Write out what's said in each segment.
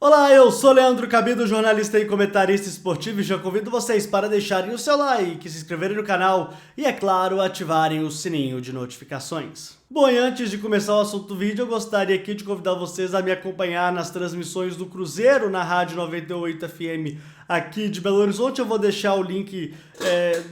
Olá, eu sou Leandro Cabido, jornalista e comentarista esportivo, e já convido vocês para deixarem o seu like, se inscreverem no canal e, é claro, ativarem o sininho de notificações. Bom, e antes de começar o assunto do vídeo, eu gostaria aqui de convidar vocês a me acompanhar nas transmissões do Cruzeiro na Rádio 98 FM aqui de Belo Horizonte. Eu vou deixar o link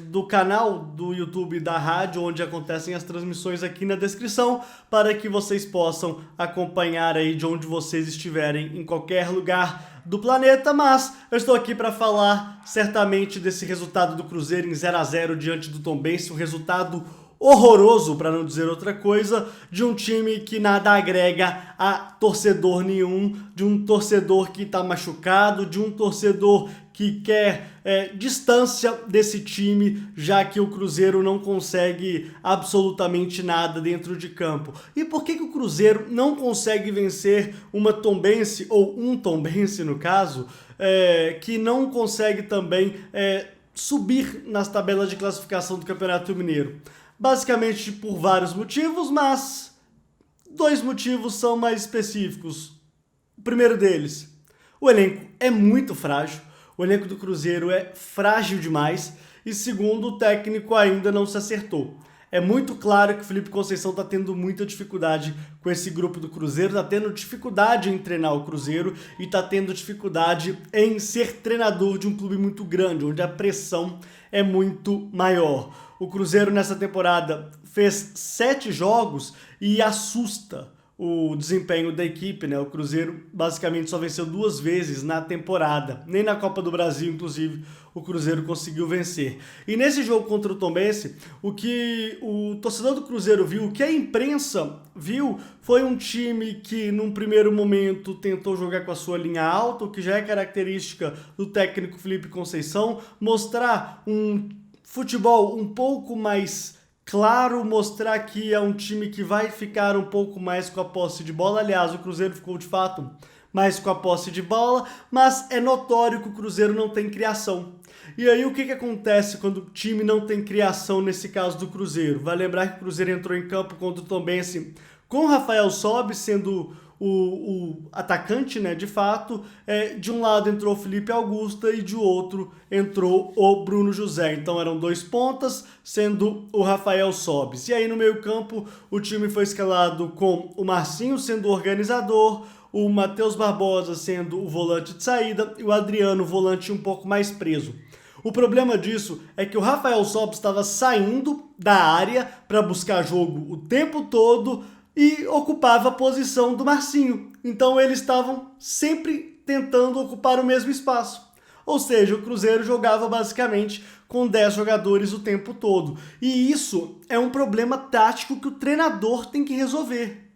do canal do YouTube da rádio, onde acontecem as transmissões, aqui na descrição, para que vocês possam acompanhar aí de onde vocês estiverem, em qualquer lugar do planeta. Mas eu estou aqui para falar certamente desse resultado do Cruzeiro em 0-0 diante do Tombense, um resultado horroroso, para não dizer outra coisa, de um time que nada agrega a torcedor nenhum, de um torcedor que está machucado, de um torcedor que quer distância desse time, já que o Cruzeiro não consegue absolutamente nada dentro de campo. E por que o Cruzeiro não consegue vencer uma Tombense, ou um Tombense no caso, que não consegue também subir nas tabelas de classificação do Campeonato Mineiro? Basicamente por vários motivos, mas dois motivos são mais específicos. O primeiro deles, o elenco é muito frágil, o elenco do Cruzeiro é frágil demais, e segundo, o técnico ainda não se acertou. É muito claro que o Felipe Conceição está tendo muita dificuldade com esse grupo do Cruzeiro, está tendo dificuldade em treinar o Cruzeiro e está tendo dificuldade em ser treinador de um clube muito grande, onde a pressão é muito maior. O Cruzeiro nessa temporada fez 7 jogos e assusta o desempenho da equipe, né? O Cruzeiro basicamente só venceu 2 vezes na temporada. Nem na Copa do Brasil, inclusive, o Cruzeiro conseguiu vencer. E nesse jogo contra o Tombense, o que o torcedor do Cruzeiro viu, o que a imprensa viu, foi um time que num primeiro momento tentou jogar com a sua linha alta, o que já é característica do técnico Felipe Conceição, mostrar um futebol um pouco mais claro, mostrar que é um time que vai ficar um pouco mais com a posse de bola. Aliás, o Cruzeiro ficou de fato mais com a posse de bola, mas é notório que o Cruzeiro não tem criação. E aí o que acontece quando o time não tem criação nesse caso do Cruzeiro? Vai lembrar que o Cruzeiro entrou em campo contra o Tombense com o Rafael Sobis sendo o atacante, né, de fato. De um lado entrou o Felipe Augusto e de outro entrou o Bruno José. Então eram 2 pontas, sendo o Rafael Sobis. E aí no meio campo o time foi escalado com o Marcinho sendo o organizador, o Matheus Barbosa sendo o volante de saída e o Adriano, volante um pouco mais preso. O problema disso é que o Rafael Sobis estava saindo da área para buscar jogo o tempo todo e ocupava a posição do Marcinho. Então eles estavam sempre tentando ocupar o mesmo espaço. Ou seja, o Cruzeiro jogava basicamente com 10 jogadores o tempo todo. E isso é um problema tático que o treinador tem que resolver.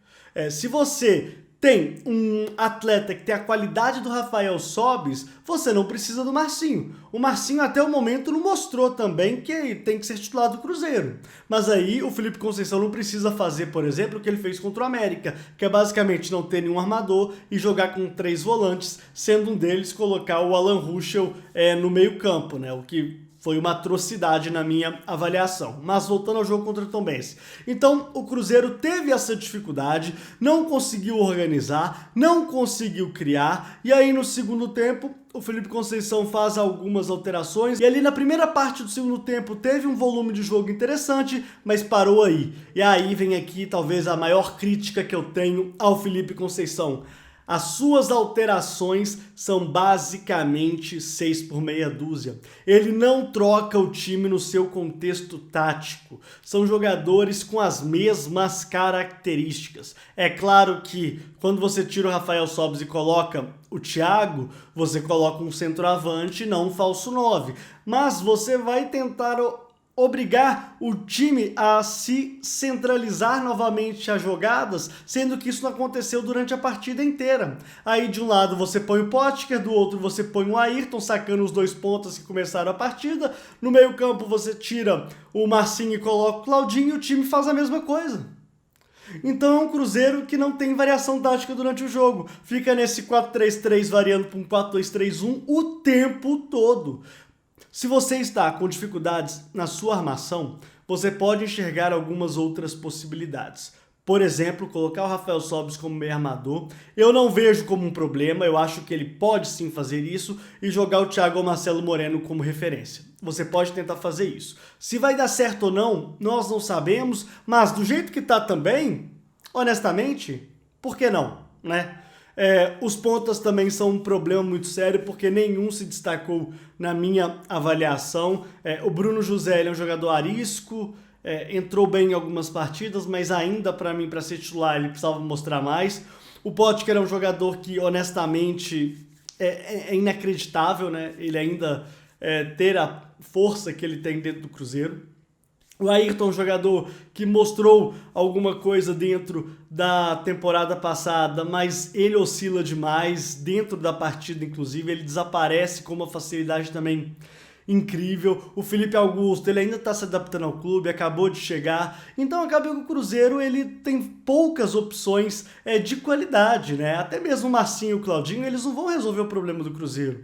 Se você tem um atleta que tem a qualidade do Rafael Sobis, você não precisa do Marcinho. O Marcinho até o momento não mostrou também que tem que ser titular do Cruzeiro. Mas aí o Felipe Conceição não precisa fazer, por exemplo, o que ele fez contra o América, que é basicamente não ter nenhum armador e jogar com 3 volantes, sendo um deles colocar o Alan Ruschel no meio campo, né? O que foi uma atrocidade na minha avaliação. Mas voltando ao jogo contra o Tombense. Então o Cruzeiro teve essa dificuldade, não conseguiu organizar, não conseguiu criar, e aí no segundo tempo o Felipe Conceição faz algumas alterações, e ali na primeira parte do segundo tempo teve um volume de jogo interessante, mas parou aí. E aí vem aqui talvez a maior crítica que eu tenho ao Felipe Conceição. As suas alterações são basicamente 6 por meia dúzia. Ele não troca o time no seu contexto tático. São jogadores com as mesmas características. É claro que quando você tira o Rafael Sobis e coloca o Thiago, você coloca um centroavante e não um falso 9. Mas você vai tentar obrigar o time a se centralizar novamente as jogadas, sendo que isso não aconteceu durante a partida inteira. Aí de um lado você põe o Potker, do outro você põe o Ayrton, sacando os 2 pontas que começaram a partida. No meio campo você tira o Marcinho e coloca o Claudinho, e o time faz a mesma coisa. Então é um Cruzeiro que não tem variação tática durante o jogo. Fica nesse 4-3-3 variando para um 4-2-3-1 o tempo todo. Se você está com dificuldades na sua armação, você pode enxergar algumas outras possibilidades. Por exemplo, colocar o Rafael Sobis como meio armador, eu não vejo como um problema, eu acho que ele pode sim fazer isso e jogar o Thiago ou Marcelo Moreno como referência. Você pode tentar fazer isso. Se vai dar certo ou não, nós não sabemos, mas do jeito que tá também, honestamente, por que não, né? Os pontas também são um problema muito sério, porque nenhum se destacou na minha avaliação. O Bruno José ele é um jogador arisco, entrou bem em algumas partidas, mas ainda para mim, para ser titular, ele precisava mostrar mais. O Potker é um jogador que, honestamente, é inacreditável, né? Ele ainda ter a força que ele tem dentro do Cruzeiro. O Ayrton é um jogador que mostrou alguma coisa dentro da temporada passada, mas ele oscila demais dentro da partida, inclusive. Ele desaparece com uma facilidade também incrível. O Felipe Augusto, ele ainda está se adaptando ao clube, acabou de chegar. Então acaba que o Cruzeiro ele tem poucas opções de qualidade, né? Até mesmo o Marcinho e o Claudinho, eles não vão resolver o problema do Cruzeiro.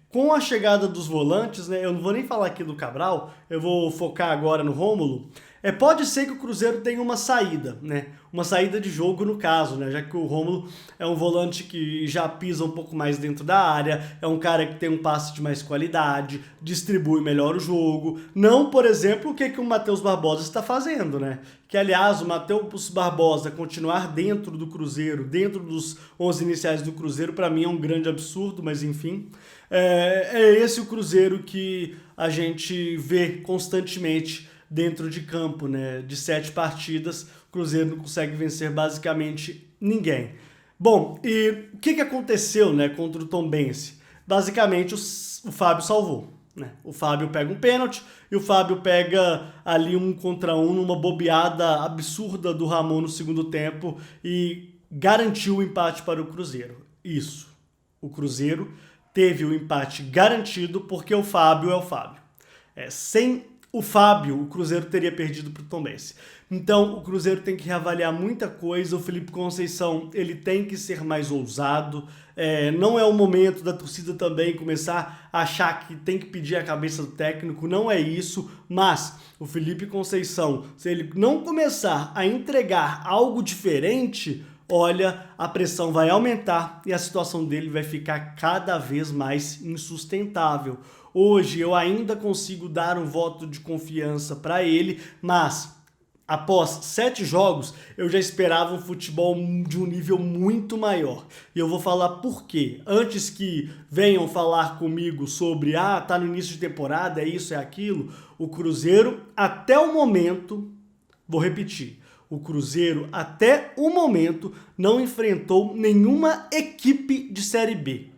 Com a chegada dos volantes, né, eu não vou nem falar aqui do Cabral, eu vou focar agora no Rômulo. Pode ser que o Cruzeiro tenha uma saída, né? Uma saída de jogo no caso, né? Já que o Rômulo é um volante que já pisa um pouco mais dentro da área, é um cara que tem um passe de mais qualidade, distribui melhor o jogo. Não, por exemplo, o que o Matheus Barbosa está fazendo, né? Que, aliás, o Matheus Barbosa continuar dentro do Cruzeiro, dentro dos 11 iniciais do Cruzeiro, para mim é um grande absurdo, mas enfim. É esse o Cruzeiro que a gente vê constantemente dentro de campo, né? De 7 partidas, o Cruzeiro não consegue vencer basicamente ninguém. Bom, e o que aconteceu, né, contra o Tombense? Basicamente o Fábio salvou, né? O Fábio pega um pênalti e o Fábio pega ali 1 contra 1 numa bobeada absurda do Ramon no segundo tempo e garantiu o empate para o Cruzeiro. Isso, o Cruzeiro teve o empate garantido porque o Fábio é o Fábio. Sem o Fábio, o Cruzeiro teria perdido para o Tombense. Então, o Cruzeiro tem que reavaliar muita coisa. O Felipe Conceição, ele tem que ser mais ousado. Não é o momento da torcida também começar a achar que tem que pedir a cabeça do técnico. Não é isso. Mas o Felipe Conceição, se ele não começar a entregar algo diferente, olha, a pressão vai aumentar e a situação dele vai ficar cada vez mais insustentável. Hoje eu ainda consigo dar um voto de confiança para ele, mas após 7 jogos eu já esperava um futebol de um nível muito maior. E eu vou falar por quê. Antes que venham falar comigo sobre tá no início de temporada, é isso, é aquilo, o Cruzeiro até o momento, vou repetir, o Cruzeiro, até o momento, não enfrentou nenhuma equipe de Série B.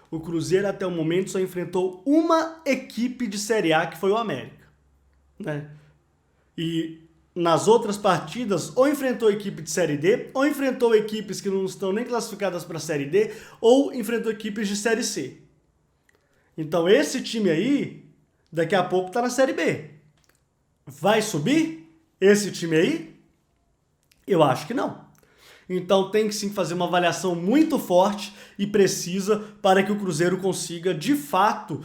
O Cruzeiro, até o momento, só enfrentou uma equipe de Série A, que foi o América, né? E nas outras partidas, ou enfrentou equipe de Série D, ou enfrentou equipes que não estão nem classificadas para a Série D, ou enfrentou equipes de Série C. Então, esse time aí, daqui a pouco está na Série B. Vai subir esse time aí? Eu acho que não. Então tem que sim fazer uma avaliação muito forte e precisa para que o Cruzeiro consiga, de fato,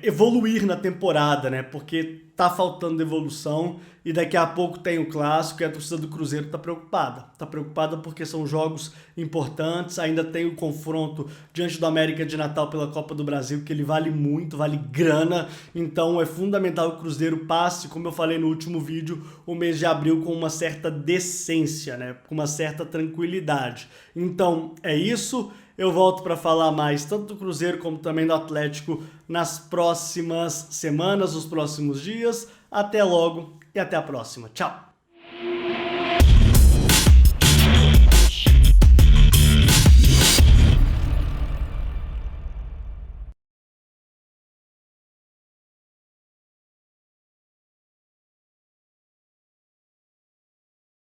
evoluir na temporada, né? Porque tá faltando evolução e daqui a pouco tem o Clássico e a torcida do Cruzeiro tá preocupada. Tá preocupada porque são jogos importantes, ainda tem o confronto diante do América de Natal pela Copa do Brasil, que ele vale muito, vale grana, então é fundamental que o Cruzeiro passe, como eu falei no último vídeo, o mês de abril com uma certa decência, né? Com uma certa tranquilidade. Então é isso. Eu volto para falar mais tanto do Cruzeiro como também do Atlético nas próximas semanas, nos próximos dias. Até logo e até a próxima. Tchau!